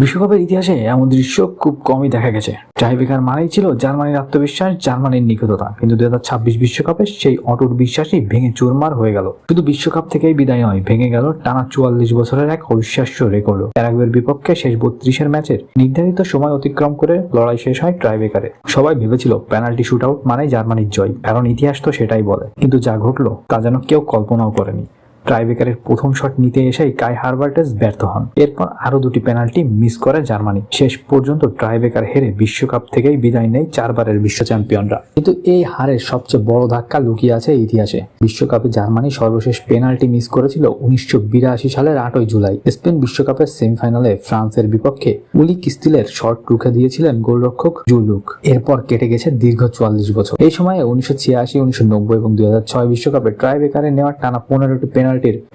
বিশ্বকাপের ইতিহাসে এমন দৃশ্য খুব কমই দেখা গেছে। টাইব্রেকার মানেই ছিল জার্মানির আত্মবিশ্বাস, জার্মানির নিখুঁততা। কিন্তু 2026 বিশ্বকাপে সেই অটুট বিশ্বাসই ভেঙে চুরমার হয়ে গেল। শুধু বিশ্বকাপ থেকেই বিদায় নয়, ভেঙে গেল টানা 44 বছরের এক অবিশ্বাস্য রেকর্ড। প্যারাগুয়ের বিপক্ষে শেষ 32 ম্যাচের নির্ধারিত সময় অতিক্রম করে লড়াই শেষ হয় টাইব্রেকারে। সবাই ভেবেছিল পেনাল্টি শুট আউট মানে জার্মানির জয়, কারণ ইতিহাস তো সেটাই বলে। কিন্তু যা ঘটলো তা যেন কেউ কল্পনাও করেনি। টাইব্রেকারের প্রথম শট নিতে এসেই কাই হারভার্টেজ ব্যর্থ হন। এরপর আরো দুটি পেনাল্টি মিস করে জার্মানি। শেষ পর্যন্ত টাইব্রেকার হেরে বিশ্বকাপ থেকেই বিদায় নেয় 4 বারের বিশ্ব চ্যাম্পিয়নরা। কিন্তু এই হারের সবচেয়ে বড় ধাক্কা লুকিয়ে আছে ইতিহাসে। বিশ্বকাপে জার্মানি সর্বশেষ পেনাল্টি মিস করেছিল 1982 সালের 8 জুলাই। স্পেন বিশ্বকাপের সেমিফাইনালে ফ্রান্সের বিপক্ষে উলি কিস্তিলের শট রুখে দিয়েছিলেন গোলরক্ষক জুলুক। এরপর কেটে গেছে দীর্ঘ 44 বছর। এই সময়ে 1986, 1990 এবং 2006 বিশ্বকাপে টাইব্রেকারে নেওয়া টানা 15টি পেনাল্টির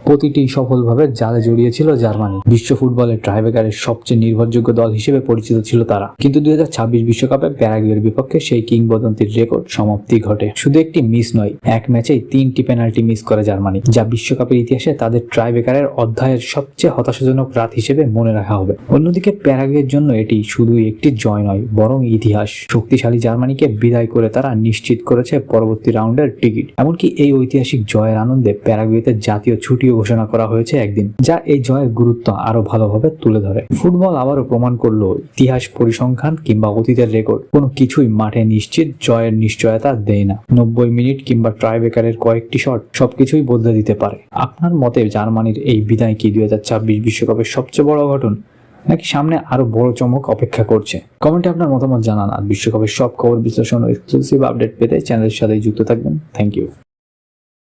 প্রতিটি সফলভাবে জালে জড়িয়েছিল জার্মানি। বিশ্ব ফুটবলে টাইব্রেকারের সবচেয়ে নির্ভরযোগ্য দল হিসেবে পরিচিত ছিল তারা। কিন্তু 2026 বিশ্বকাপে প্যারাগুয়ের বিপক্ষে সেই কিংবদন্তির রেকর্ড সমাপ্তি ঘটে। শুধু একটি মিস নয়, এক ম্যাচেই 3টি পেনাল্টি মিস করে জার্মানি, যা বিশ্বকাপের ইতিহাসে তাদের টাইব্রেকারের অধ্যায়ের সবচেয়ে হতাশাজনক রাত হিসেবে মনে রাখা হবে। অন্যদিকে প্যারাগুয়ের জন্য এটি শুধু একটি জয় নয়, বরং ইতিহাস। শক্তিশালী জার্মানিকে বিদায় করে তারা নিশ্চিত করেছে পরবর্তী রাউন্ডের টিকিট। এমনকি এই ঐতিহাসিক জয়ের আনন্দে প্যারাগুয়েতে জাতীয় ছুটিও ঘোষণা করা হয়েছে একদিন, যা এই জয়ের গুরুত্ব আরো ভালোভাবে তুলে ধরে। ফুটবল আবারও প্রমাণ করলো, ইতিহাস, পরিসংখ্যান কিংবা অতীতের রেকর্ড কোনো কিছুই মাঠে নিশ্চিত জয়ের নিশ্চয়তা দেয় না। 90 মিনিট কিংবা টাইব্রেকারের কয়েকটি শট সবকিছুই বদলে দিতে পারে। আপনার মতে জার্মানির এই বিদায় কি 2026 বিশ্বকাপের সবচেয়ে বড় ঘটনা, নাকি সামনে আরো বড় চমক অপেক্ষা করছে? কমেন্টে আপনার মতামত জানান। আর বিশ্বকাপের সব খবর, বিশ্লেষণ ও এক্সক্লুসিভ আপডেট পেতে চ্যানেলের সাথে যুক্ত থাকবেন। Thank you.